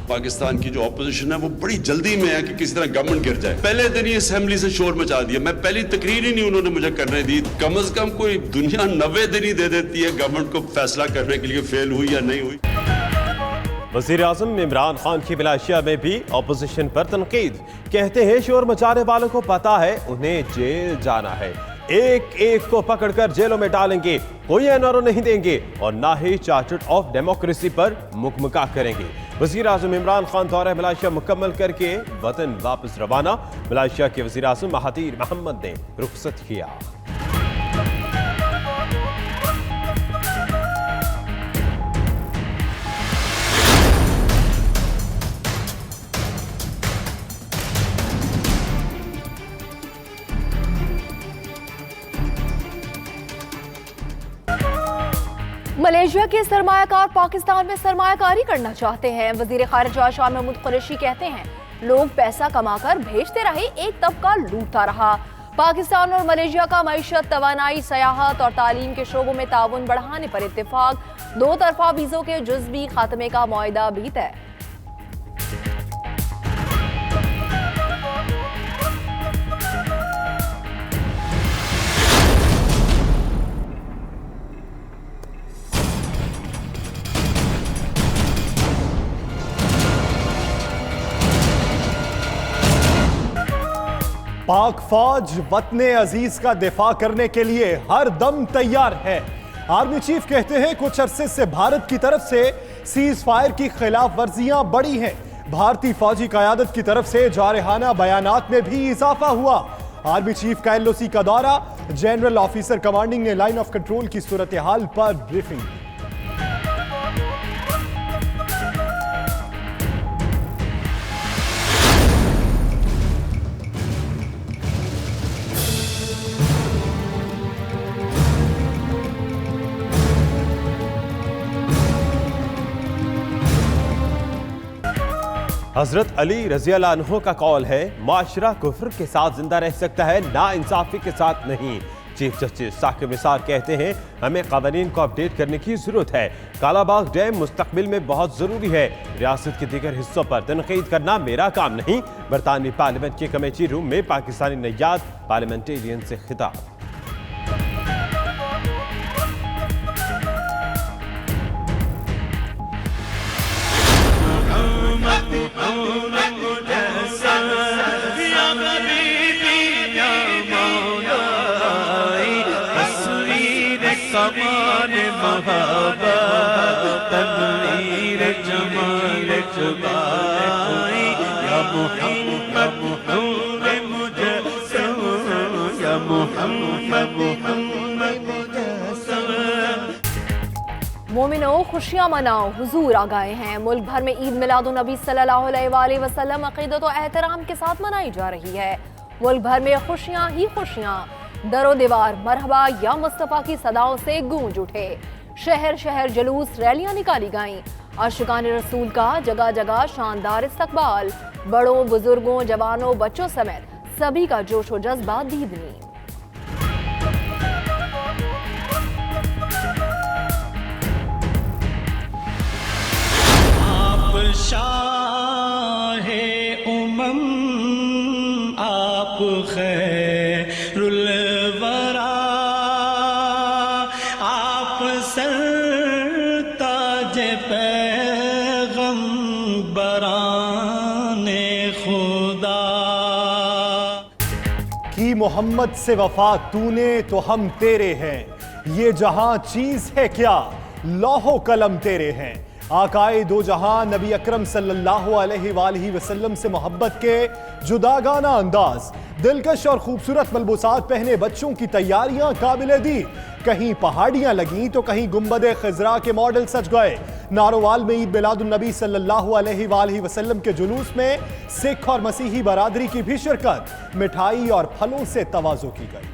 पाकिस्तान की जो ऑपोजिशन है वो बड़ी जल्दी में है कि किसी तरह गवर्नमेंट गिर जाए। पहले दिन ही असेंबली से शोर मचा दिया, मैं पहली तकरीर ही नहीं उन्होंने मुझे करने दी। कम से कम कोई दुनिया 90 दिन ही दे देती है गवर्नमेंट को फैसला करने के लिए फेल हुई या नहीं हुई। वज़ीर-ए-आज़म इमरान खान की मलेशिया में भी ऑपोजिशन पर तनकीद। कहते हैं शोर मचाने वालों को पता है उन्हें जेल जाना है, एक एक को पकड़कर जेलों में डालेंगे, कोई एनआरओ नहीं देंगे और ना ही चार्टर ऑफ डेमोक्रेसी पर मुकमका करेंगे। वज़ीर-ए-आज़म इमरान खान दौरा मलेशिया मुकम्मल करके वतन वापस रवाना। मलेशिया के वज़ीर-ए-आज़म महातीर मोहम्मद ने रुखसत किया। मलेशिया के सरमायाकार पाकिस्तान में सरमायाकारी करना चाहते हैं। वजीर खारिजा शाह महमूद कुरैशी कहते हैं लोग पैसा कमाकर भेजते रहे, एक तबका लूटता रहा। पाकिस्तान और मलेशिया का मईशत, तवानाई, सयाहत और तालीम के शोबों में ताउन बढ़ाने पर इत्तेफाक। दो तरफा वीजों के जुज़वी खात्मे का मुआहिदा भी तय। पाक फौज वतने अजीज का दिफा करने के लिए हर दम तैयार है। आर्मी चीफ कहते हैं कुछ अरसे से भारत की तरफ से सीज फायर की खिलाफ वर्जियां बढ़ी हैं। भारतीय फौजी क़यादत की तरफ से जारहाना बयानात में भी इजाफा हुआ। आर्मी चीफ का एलओसी का दौरा, जनरल ऑफिसर कमांडिंग ने लाइन ऑफ कंट्रोल की सूरत हाल पर ब्रीफिंग की। हजरत अली रज़ी अल्लाह अन्हु का कौल है माशरा कुफ्र के साथ जिंदा रह सकता है, ना इंसाफी के साथ नहीं। चीफ जस्टिस साकिब निसार कहते हैं हमें कानून को अपडेट करने की जरूरत है। कालाबाग डैम मुस्तकबिल में बहुत जरूरी है। रियासत के दीगर हिस्सों पर तनकीद करना मेरा काम नहीं। बरतानवी पार्लियामेंट के कमेटी रूम में पाकिस्तानी नैयाद पार्लियामेंटेरियन से खिताब। मोमिनो खुशियां मनाओ, हुजूर आ गए हैं। मुल्क भर में ईद मिलादुन नबी सल्लल्लाहु अलैहि वसल्लम अक़ीदत और एहतराम के साथ मनाई जा रही है। मुल्क भर में खुशियां ही खुशियां, दरो दीवार मरहबा या मुस्तफ़ा की सदाओं से गूंज उठे। शहर शहर जुलूस, रैलियां निकाली गईं। आशिकान रसूल का जगह जगह शानदार इस्तकबाल। बड़ों, बुजुर्गों, जवानों, बच्चों समेत सभी का जोश व जज्बा दीदनी। शाहे उमम आप खैरुल वरा, आप सरताज पैगंबराने खुदा। की मोहम्मद से वफा तूने तो हम तेरे हैं, ये जहां चीज है क्या लौहो कलम तेरे हैं। आकाए दो जहां नबी अकरम सल्लल्लाहु अलैहि वसल्लम से मोहब्बत के जुदागाना अंदाज, दिलकश और खूबसूरत मलबूसात पहने बच्चों की तैयारियां काबिले दी। कहीं पहाड़ियां लगीं तो कहीं गुंबद खिजरा के मॉडल सज गए। नारोवाल में ईद मिलादुन नबी सल्लल्लाहु अलैहि वसल्लम के जुलूस में सिख और मसीही बरादरी की भी शिरकत। मिठाई और फलों से तवाज़ो की गई।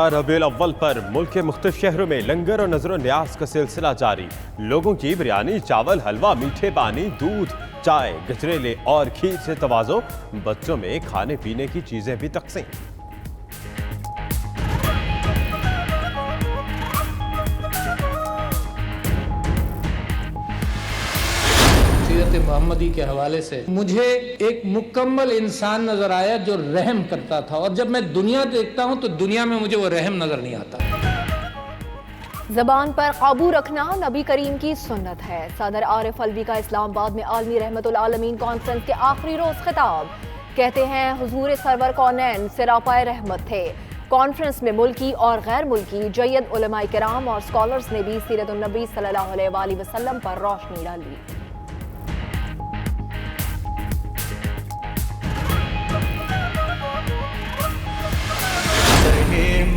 11 रबीउल अव्वल पर मुल्क के मुख्तलिफ शहरों में लंगर और नजर न्याज का सिलसिला जारी। लोगों की बिरयानी, चावल, हलवा, मीठे पानी, दूध, चाय, गजरेले और खीर से तवाज़ो। बच्चों में खाने पीने की चीजें भी तकसीम। सीरत मोहम्मदी के हवाले से मुझे एक मुकम्मल इंसान नजर आया जो रहम करता था, और जब मैं दुनिया देखता हूं तो दुनिया में मुझे वो रहम नजर नहीं आता। ज़बान पर काबू रखना नबी करीम की सुन्नत है। सदर आरिफ अलवी का इस्लामाबाद में आलमी रहमतुल आलमीन कॉन्फ्रेंस के आखिरी रोज खिताब। कहते हैं हुजूर सरवर कौनैन सिरापाए रहमत थे। कॉन्फ्रेंस में मुल्की और गैर मुल्की जय्यद उलमाए किराम और स्कॉलर्स ने भी सीरत नबी सल्लल्लाहु अलैहि वसल्लम पर रोशनी डाली।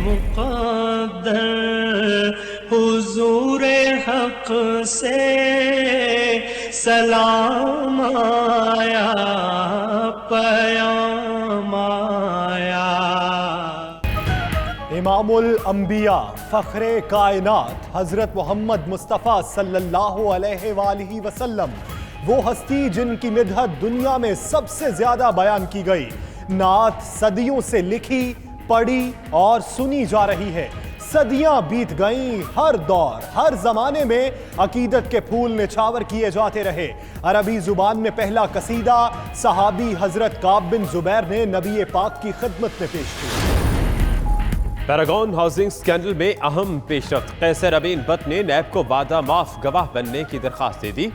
मुक़द्दर हुजूर हक से सलाम आया, पयाम आया। इमामुल अंबिया फख्रे कायनात हजरत मोहम्मद मुस्तफ़ा सल्लल्लाहु अलैहि वसल्लम, वो हस्ती जिनकी मिदहत दुनिया में सबसे ज्यादा बयान की गई। नात सदियों से लिखी, पढ़ी और सुनी जा रही है। सदियां बीत गईं, हर दौर हर जमाने में अकीदत के फूल निछावर किए जाते रहे। अरबी जुबान में पहला कसीदा सहाबी हजरत काब बिन जुबैर ने नबी पाक की खिदमत में पेश किया। पैरागॉन हाउसिंग स्कैंडल में अहम पेशरफ्त। कैसर अमीन बट ने नैब को वादा माफ गवाह बनने की दरखास्त दे दी।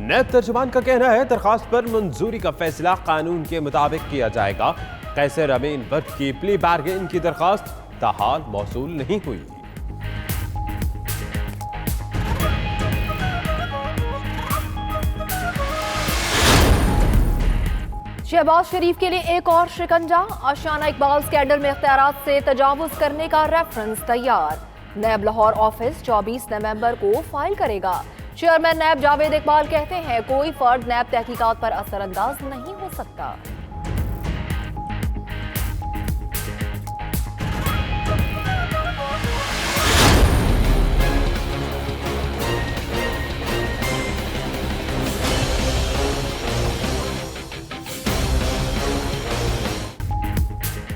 नैब तर्जुमान का कहना है दरखास्त पर मंजूरी का फैसला कानून के मुताबिक किया जाएगा। कैसर अमीन बट की प्ली बार्गेन की दरखास्त ताहाल मौसूल नहीं हुई। शहबाज शरीफ के लिए एक और शिकंजा। आशियाना इकबाल स्कैंडल में इख्तियारात से तजावुज करने का रेफरेंस तैयार। नैब लाहौर ऑफिस 24 नवंबर को फाइल करेगा। चेयरमैन नैब जावेद इकबाल कहते हैं कोई फर्द नैब तहकीकात पर असरअंदाज नहीं हो सकता।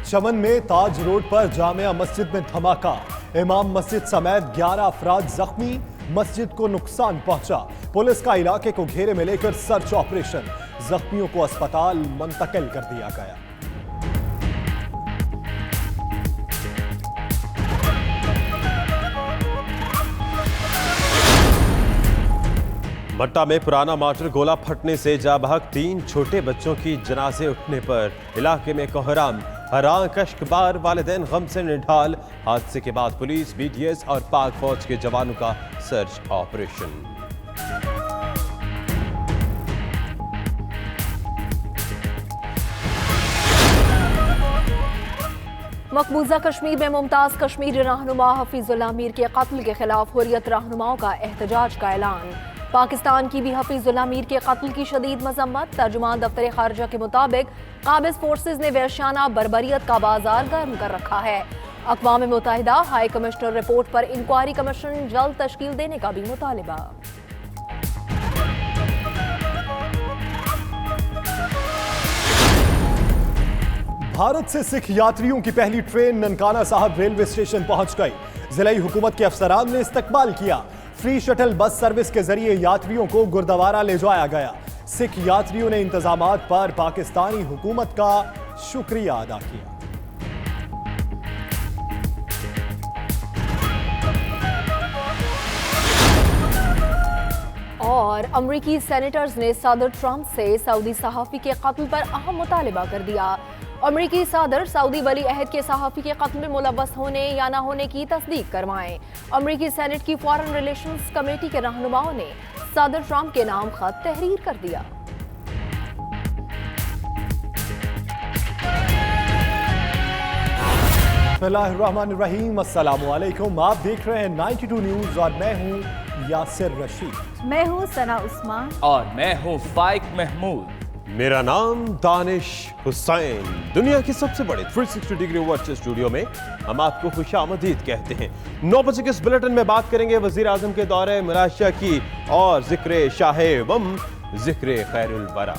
चमन में ताज रोड पर जामिया मस्जिद में धमाका। इमाम मस्जिद समेत 11 अफराद जख्मी। मस्जिद को नुकसान पहुंचा। पुलिस का इलाके को घेरे में लेकर सर्च ऑपरेशन। जख्मियों को अस्पताल मुंतकिल कर दिया गया। मट्टा में पुराना मार्टर गोला फटने से जाबहक 3 छोटे बच्चों की जनाजे उठने पर इलाके में कोहराम। हरां कश्कबार वालिदैन गम से निढाल। हादसे के बाद पुलिस, बीटीएस और पाक फौज के जवानों का सर्च ऑपरेशन। मकबूजा कश्मीर में मुमताज कश्मीरी रहनुमा हफीजुल्लाह मीर के कत्ल के खिलाफ हुर्रियत रहनुमाओं का एहतजाज का ऐलान। पाकिस्तान की भी हफीजुल्लाह मीर के कत्ल की शदीद मजम्मत। तर्जुमान दफ्तर खारजा के मुताबिक काबिज फोर्सेज ने वहशियाना बर्बरियत का बाजार गर्म कर रखा है। अक़वाम मुत्तहिदा हाई कमिश्नर रिपोर्ट पर इंक्वायरी कमीशन जल्द तश्कील देने का भी मुतालिबा। भारत से सिख यात्रियों की पहली ट्रेन ननकाना साहब रेलवे स्टेशन पहुंच गई। जिलाई हुकूमत के अफसरान ने इस्तकबाल किया। फ्री शटल बस सर्विस के जरिए यात्रियों को गुरुद्वारा ले जाया गया। सिख यात्रियों ने इंतजामात पर पाकिस्तानी हुकूमत का शुक्रिया अदा किया। और अमरीकी सेनेटर्स ने सदर ट्रंप से सऊदी सहाफ़ी के कत्ल पर अहम मुतालिबा कर दिया। अमरीकी सदर सऊदी वली अहद के सहाफ़ी के कत्ल में मुलव्वस होने या न होने की तस्दीक करवाएं। अमरीकी सेनेट की फॉरेन रिलेशंस कमेटी के रहनुमाओं ने सदर ट्रंप के नाम खत तहरीर कर दिया। बिस्मिल्लाहिर्रहमानिर्रहीम, अस्सलामु अलैकुम। आप देख रहे हैं 92 न्यूज़ और मैं हूं यासिर रशीद। मैं हूं सना उस्मान और मैं हूं फाइक महमूद। मेरा नाम दानिश हुसैन। दुनिया की सबसे बड़े 360 डिग्री वर्चुअल स्टूडियो में हम आपको खुशामदीद कहते हैं। 9 बजे के इस बुलेटिन में बात करेंगे वजीर आजम के दौरे मलेशिया की और जिक्र शाहे-ए-वम, जिक्र खैरुल वरा।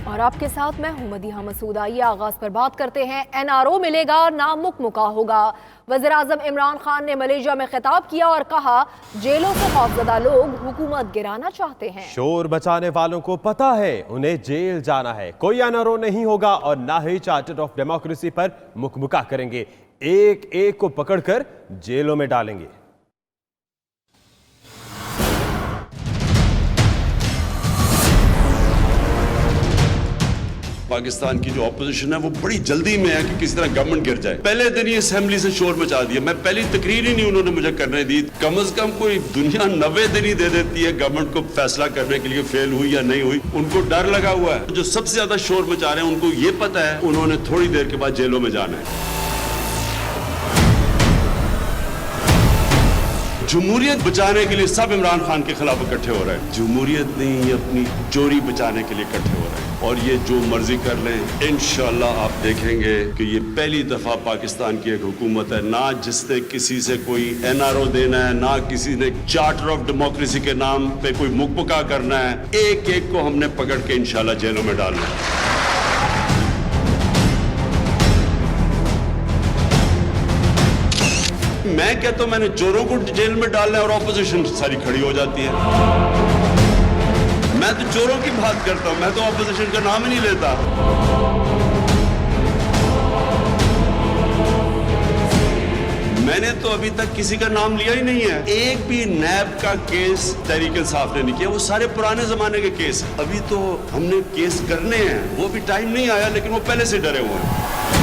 और आपके साथ मैं हूं मदीहा मसूद। आइए आगाज पर बात करते हैं। NRO मिलेगा, नाम मुकमुका होगा। वज़ीर आज़म इमरान खान ने मलेशिया में खिताब किया और कहा, जेलों से खौफजदा लोग हुकूमत गिराना चाहते हैं। शोर बचाने वालों को पता है उन्हें जेल जाना है। कोई NRO नहीं होगा और ना ही चार्टर ऑफ डेमोक्रेसी पर मुकमुका करेंगे। एक एक को पकड़कर जेलों में डालेंगे। पाकिस्तान की जो ऑपोजिशन है वो बड़ी जल्दी में है कि किसी तरह गवर्नमेंट गिर जाए। पहले दिन ही असेंबली से शोर मचा दिया। मैं पहली तकरीर ही नहीं उन्होंने मुझे करने दी। कम से कम कोई दुनिया 90 दिन ही दे देती है गवर्नमेंट को फैसला करने के लिए फेल हुई या नहीं हुई। उनको डर लगा हुआ है। जो सबसे ज्यादा शोर मचा रहे हैं उनको ये पता है उन्होंने थोड़ी देर के बाद जेलों में जाना है। जमहूरियत बचाने के लिए सब इमरान खान के खिलाफ इकट्ठे हो रहे हैं। जमहूरियत नहीं, ये अपनी चोरी बचाने के लिए इकट्ठे हो रहे हैं और ये जो मर्जी कर लें। इंशाअल्लाह आप देखेंगे कि ये पहली दफा पाकिस्तान की एक हुकूमत है ना जिसने किसी से कोई NRO देना है, ना किसी ने चार्टर ऑफ डेमोक्रेसी के नाम पे कोई मुकमुका करना है। एक एक को हमने पकड़ के इंशाअल्लाह जेलों में डालना है। मैं कहता हूं मैंने चोरों को जेल में डालना है और ऑपोजिशन सारी खड़ी हो जाती है। मैं तो चोरों की बात करता हूं, मैं तो ऑपोजिशन का नाम ही नहीं लेता। मैंने तो अभी तक किसी का नाम लिया ही नहीं है। एक भी नैब का केस तहरीक इंसाफ ने नहीं किया। वो सारे पुराने जमाने के केस। अभी तो हमने केस करने हैं, वो भी टाइम नहीं आया, लेकिन वो पहले से डरे हुए हैं।